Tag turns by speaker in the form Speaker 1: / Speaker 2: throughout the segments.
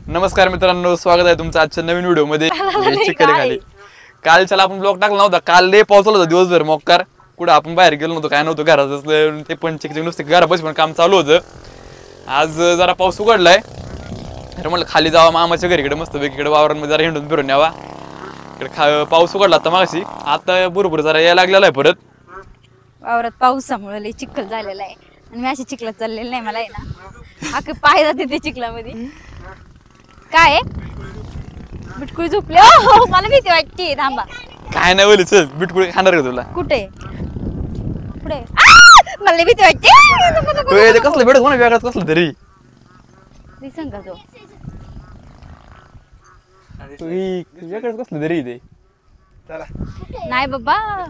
Speaker 1: नमस्कार मित्रांनो, स्वागत आहे तुमचं आजच्या नवीन व्हिडिओ मध्ये. चिखली कालच्याला आपण ब्लॉग टाकला नव्हता. काल लय पाऊस होता दिवसभर मोक्कार. कुठं आपण बाहेर गेलो नव्हतो, काय नव्हतं, घरात ते पण चिकचिक नुसते घरापाशी पण काम चालू होतं. आज जरा पाऊस उघडलाय तर म्हटलं खाली जावा मामाच्या घरीकडे मस्त इकडे वावरांमध्ये जरा हिंडून फिरून यावा. इकडे पाऊस उघडला आता मागाशी, आता बरोबर जरा यायला लागलेला आहे परत.
Speaker 2: वावरात पावसामुळे लय चिखल झालेला आहे आणि मी अशी चिखलात चाललेली नाही. मला आहे ना अख्खे पाय जाते ते चिखलामध्ये. काय बिटकुळी झोपले. हो मला भीती वाटते. थांबा
Speaker 1: काय नाही बोल, चल बिटकुळी खाणार का तुला?
Speaker 2: कुठे कुठे मला भीती वाटते.
Speaker 1: कसलं भेटत कोणा वेगळाच कसलं तरी
Speaker 2: दिसन का तो
Speaker 1: वेगळाच कसलं तरी ते.
Speaker 2: नाही बाबा.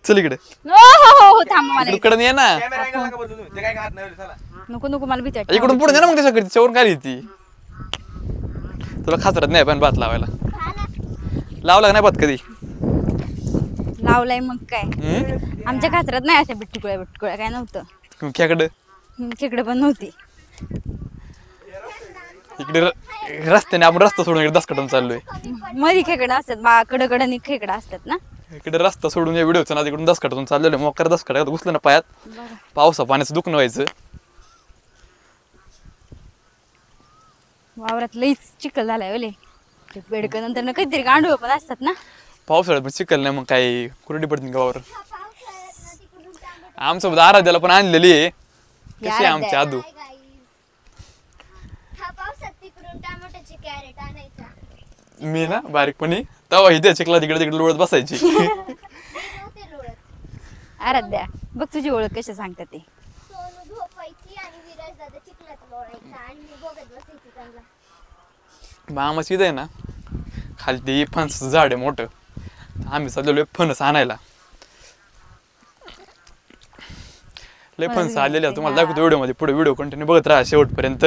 Speaker 1: चल इकडे.
Speaker 2: हो थांबा मला
Speaker 1: इकडे ये ना.
Speaker 2: नको नको मला भीती वाटते.
Speaker 1: इकडून पुढे ना मग त्याच्याकडे चवरून काय ती तुला खासरत नाही पण भात लावायला लावला नाही भात कधी
Speaker 2: लावलाय मग काय. आमच्या खासरात नाही अशा बिटकुळ्या काय नव्हतं. खेकडे पण नव्हती.
Speaker 1: इकडे रस्त्याने आपण रस्ता सोडून इकडे दसकटून चाललोय.
Speaker 2: मधी खेकडे असतात कडकडनी खेकडे असतात ना.
Speaker 1: इकडे रस्ता सोडून या व्हिडिओचा ना तिकडून दसकटून चाललेलो. मोकर दसकट घुसलं ना पायात. पावसा पाण्याचं दुखणं व्हायचं.
Speaker 2: वावरात लईच चिखल झालाय ओले. बेडक नंतर काहीतरी गांडूळ पण असतात ना.
Speaker 1: पावसाळ्यात पण चिखल नाही मग काही कुरडी पडते गावावर. आमचं आराध्याला पण आणलेली आहे. कशी आमची आदू मी ना बारीकपणी तवा इथे चिखला तिकडे तिकडे लोळत बसायची.
Speaker 2: आराध्या बघ तुझी ओळख कशी सांगतात ते.
Speaker 1: मामाची आहे ना खाली ते फणस झाड आहे मोठं. आम्ही चाललेलो फणस आणायला. लय फणस आलेले तुम्हाला दाखवतो व्हिडिओ मध्ये. पुढे व्हिडिओ कंटिन्यू बघत राहा शेवटपर्यंत.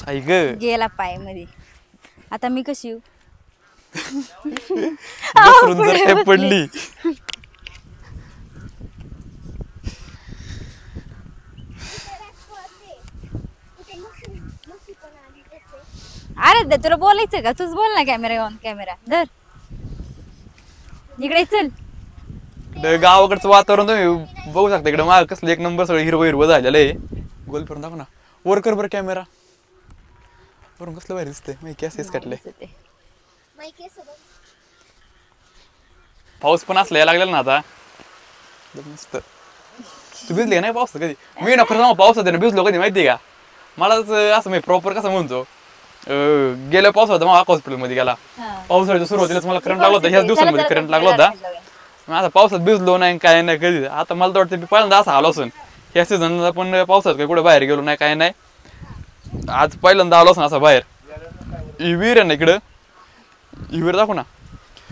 Speaker 1: ऐक
Speaker 2: गेला पाय मध्ये. आता मी कशी येऊ
Speaker 1: जर काय पडली.
Speaker 2: अरे तुला बोलायचं का? तूच बोल ना. कॅमेरा ऑन कॅमेरा धर. इकडे चल.
Speaker 1: गावाकडचं वातावरण तुम्ही बघू शकता. इकडे माग कसलं एक नंबर सगळं हिरवं हिरवं झालेलं आहे. गोल करून दाखव ना. वर कर बरं कॅमेरा. वरून कसलं भारी दिसतंय. माहिती केस काटले. पाऊस पण असला यायला लागलेला ना आता. मस्त. तू भिजली का नाही पाऊस कधी? मी ना खरं पावसात ना भिजलो कधी माहिती का? मला असं मी प्रॉपर कसं म्हणतो गेल्या पाऊस होता मग हॉस्पिटल मध्ये गेला. पावसाळ्याच्या सुरुवातीलाच मला करंट लागला होता. ह्याच दिवसांमध्ये करंट लागला होता. आता पावसात भिजलो नाही काय नाही कधी. आता मला तर वाटतं मी पहिल्यांदा असं आलो असून ह्या सीझनला पण पावसात काही कुठे बाहेर गेलो नाही काय नाही. आज पहिल्यांदा आलो असं असं बाहेर. ही विहीर आहे ना इकडं. ही विहीर दाखव ना.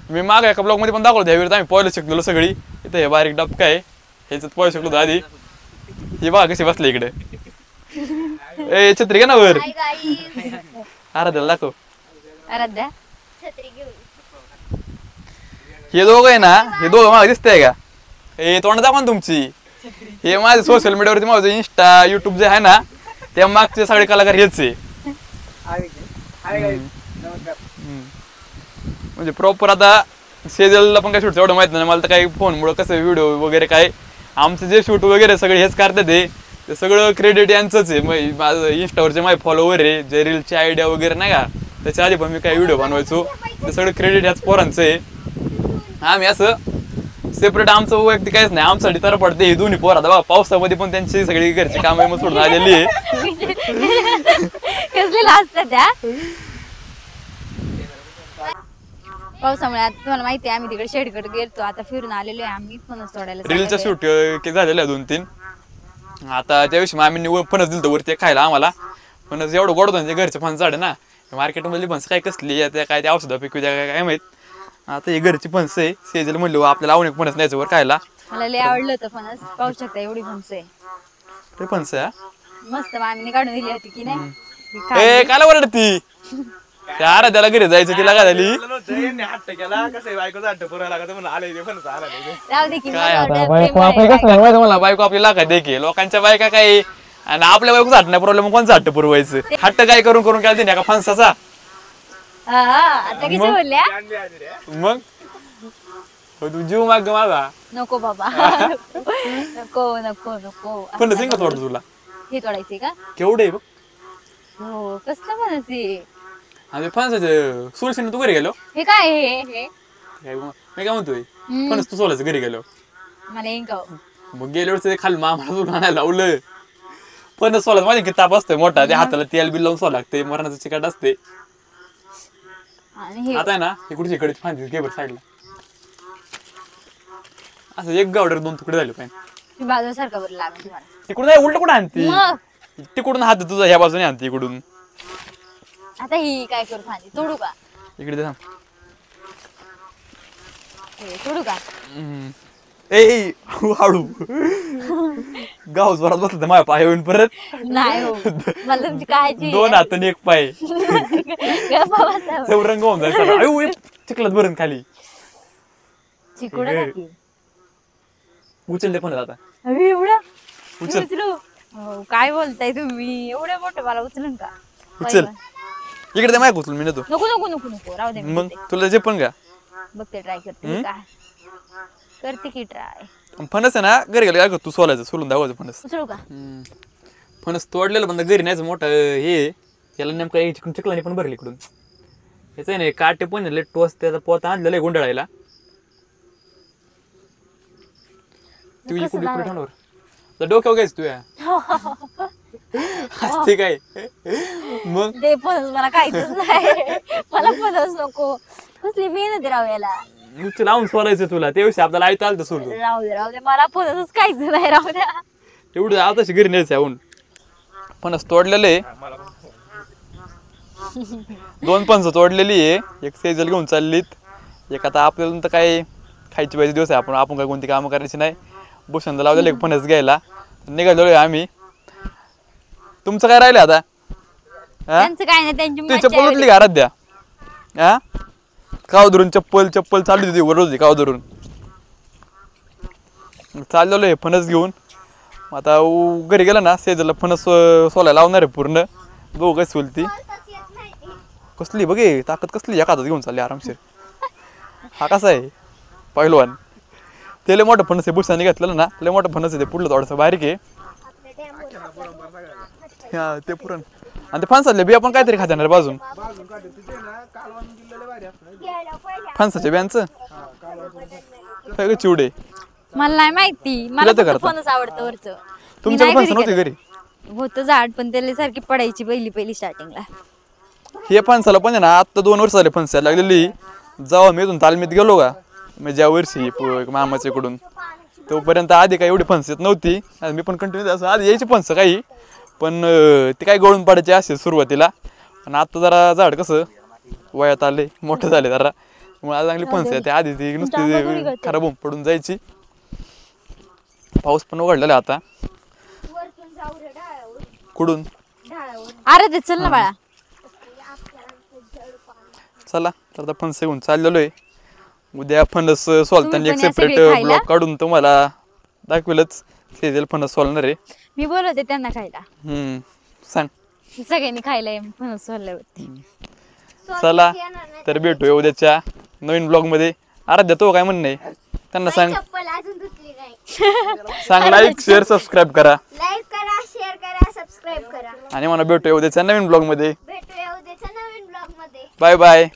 Speaker 1: मी माग एका ब्लॉग मध्ये पण दाखवलं. ह्या विहीर आम्ही पोहायला शिकलेलो सगळी. इथं हे बारीक डबका आहे. ह्याच्यात पोहायला शिकलो होतो आधी. हे बघा कशी बसले इकडे. ए छत्री घे ना वर. आराध्याला दाखव.
Speaker 2: आराध्या
Speaker 1: हे दोघं आहे ना. हे दोघं मला दिसतंय का? हे तोंड दाखवा ना तुमची. हे माझे सोशल मीडियावरती माझं इंस्टा युट्यूब जे आहे ना त्या मागचे सगळे कलाकार हेच आहे. म्हणजे प्रॉपर आता सेजलला पण काय शूट एवढं माहित नाही मला तर. काही फोनमुळे कसं व्हिडिओ वगैरे काय आमचं जे शूट वगैरे सगळे हेच करतात. ते सगळं क्रेडिट यांचंच आहे. माझं इंस्टावरचे माझे फॉलोवर आहे जे रीलची आयडिया वगैरे नाही का त्याच्या आधी पण मी काही व्हिडिओ बनवायचो. ते सगळं क्रेडिट ह्याच पोरांचं आहे. आम्ही असं सेपरेट आमचं वैयक्तिक काहीच नाही. आमच्यासाठी तर पडते हे दोन्ही पोर. आता पावसामध्ये पण त्यांची सगळी घरची कामं मग सोडून आलेली आहे.
Speaker 2: कसलेला असतात त्या पावसामुळे. आता तुम्हाला माहिती आहे आम्ही तिकडे शेडकडे गेलतो. आता फिरून आलेलो आहे आम्ही. फणस तोडायला
Speaker 1: रीलचं शूट झालेलं आहे 2-3. आता त्याविषयी आम्ही फणस दिलं वरती खायला आम्हाला. फणस एवढं गोड होतं घरचे फणस झाड ना. मार्केटमधली फणस काय कसली त्या काय ते औषधं पिकू द्या काय माहित. आता ही घरची फणस आहे. सेजल म्हणलं आपल्याला आवडे फणस न्यायचं वर खायला.
Speaker 2: मला लय आवडलं होतं फणस. पाहू शकता एवढी फणस आहे.
Speaker 1: ते फणस आहे
Speaker 2: मस्त. मामीने काढून दिली होती की नाही.
Speaker 1: ए काला वरडती. त्या आराध्याला घरी जायचं तिला काय झाली. मला बायको आपली लागा देखील लोकांच्या बायका काही आणि आपल्या बायकोच हट नाही प्रॉब्लेम कोणचा हट्ट पुरवायचं. हट्ट काय करून करून काय का फणसाचा
Speaker 2: आता किती बोलल्या
Speaker 1: मग हो, तू जीव माग माझा
Speaker 2: नको बाबा नको नको नको
Speaker 1: पण का तोडतो तुला
Speaker 2: हे तोडायचे का
Speaker 1: केवढे आहे बघ
Speaker 2: हो कसलं म्हणायचे
Speaker 1: आणि फणसाचे सुरसेन तू घरी गेलो
Speaker 2: हे काय हे
Speaker 1: काय मग? मी काय म्हणतोय फणस तू सोलायचं घरी गेलो
Speaker 2: मला येईन का
Speaker 1: मग गेल्या वेळेस खाली मामाला तुला आणायला लावलं फणस सोलायचं माझ्या किती ताप असतोय मोठा ते हाताला तेल बिल लावून सोला लागते मरणाचं चिकट असते
Speaker 2: आणि हे
Speaker 1: आता आहे ना इकडची इकडे फांदी घे बरं साईडला असं एक गावडर 2 तुकडे झाले पाहिजे
Speaker 2: बाजूला सारखं बरं लागेल तुम्हाला
Speaker 1: तिकडून नाही उलट कुठं आणते
Speaker 2: मग
Speaker 1: तिकडून हात तुझा ह्या बाजूने आणते इकडून
Speaker 2: आता ही काय करू फांदी तोडू का
Speaker 1: इकडे दे थांब.
Speaker 2: हे तोडू का
Speaker 1: ए हळू गाव जोरात बसलं तर माझ्या पाय येऊन परत
Speaker 2: नाही हो मला तुमची काळजी
Speaker 1: 2 हात आणि 1 पाय
Speaker 2: गप्पा बसा.
Speaker 1: चौरंग होऊन जायचं चिखलात भरून खाली
Speaker 2: चिकुडा टाकी.
Speaker 1: उचलले पण आता
Speaker 2: अरे एवढं
Speaker 1: उचल.
Speaker 2: उचलू हो काय बोलताय तुम्ही एवढं मोठं मला उचलून का
Speaker 1: उचल इकडे ते माहिती उचल मी नेतो
Speaker 2: नको नको नको नको राहू दे मी
Speaker 1: मग
Speaker 2: देते.
Speaker 1: तुला जे पण का
Speaker 2: बघते ट्राय करते मी काय करते की ट्राय
Speaker 1: फणस आहे ना घरी गेलं काय तू सोलायचं सोलून दाखवायचं फणस
Speaker 2: उचलू का
Speaker 1: फणस तोडलेलं पण घरी नाहीच मोठं हे याला नेमकं चिखलाने पण भरली इकडून याच आहे ना काटे पण टोस त्याचा पोता आणलेला आहे गुंडाळायला तू इकडे इकडे ठेवणार डोक्यावर घ्यायच तुया असते काय मग
Speaker 2: ते फणस मला काहीच नाही मला फणस नको कसली मेहनत राहू याला
Speaker 1: नुसतं लावून सोलायचं तुला त्यावेळेस आपल्याला आयतं आलं तर सोडून
Speaker 2: राहू दे मला फणसच काहीच नाही राहू द्या
Speaker 1: एवढं आताशी घरी न्यायचं याहून फणस तोडलेलं आहे 2 फणस तोडलेली आहे एक सेजल घेऊन चाललीत एक आता आपल्याला तर काय खायची पाहिजे दिवस आहे आपण काय कोणती कामं करायची नाही भूषणला लावलेलं एक फणस घ्यायला निघालो आम्ही तुमचं काय राहिलं आता
Speaker 2: त्यांचं काय नाही त्यांची
Speaker 1: ते
Speaker 2: मज्जा
Speaker 1: चप्पल
Speaker 2: आहे.
Speaker 1: उचली घरात द्या हा काव धरून चप्पल चालू होती वर होती काव धरून चाललेलो आहे फणस घेऊन आता घरी गेला ना सेजला फणस सोलायला लावणार आहे पूर्ण बघू काय सोलती कसली बघे ताकद कसली एका हातात घेऊन चालली आरामशीर हा कसा आहे पहिलवान ते लय मोठं फणस आहे बुसाने घेतलेलं ना लय मोठं फणस आहे ते पुढलं थोडंसं बारीक आहे हा ते पुरण आणि ते फणसातले बिया पण काहीतरी खात येणार बाजून फणसाच्या बियांचं काय चिवडे
Speaker 2: मला नाही माहिती मला फक्त फणस आवडतं वरचं
Speaker 1: तुमच्याकडे फणस नव्हती घरी
Speaker 2: होतं झाड पण त्याला सारखी पडायची पहिली स्टार्टिंगला
Speaker 1: हे फणसाला पण आहे ना आता 2 वर्ष झाले फणस लागलेली जेव्हा मी इथून तालमीत गेलो का म्हणजे ज्या वर्षी मामाच्या इकडून तोपर्यंत आधी काही एवढी फणस येत नव्हती मी पण कंटिन्यू असं आधी यायची फणस काही पण ते काही गळून पडायचे असे सुरुवातीला आणि आता जरा झाड कसं वयात आले मोठं झाले जरा आज चांगली फणस आहे आधी ती नुसती खराब होऊन पडून जायची पाऊस पण उघडलेला आता कुडून
Speaker 2: अरे ते चल ना बाळा
Speaker 1: चला तर आता फणस घेऊन चाललेलो आहे उद्या फणस सोलताना एक सेपरेट ब्लॉग काढून तुम्हाला दाखवेलच सेजल फणस सोलणार आहे
Speaker 2: मी बोलवते त्यांना खायला
Speaker 1: सांग
Speaker 2: सगळ्यांनी खायला फणस सोलल्यावरती
Speaker 1: चला तर भेटूया उद्याच्या नवीन ब्लॉग मध्ये आराध्या तो काय म्हणणं आहे त्यांना सांग सांग लाईक शेअर सबस्क्राईब करा आणि मला भेटूया उद्याच्या नवीन ब्लॉग मध्ये बाय बाय.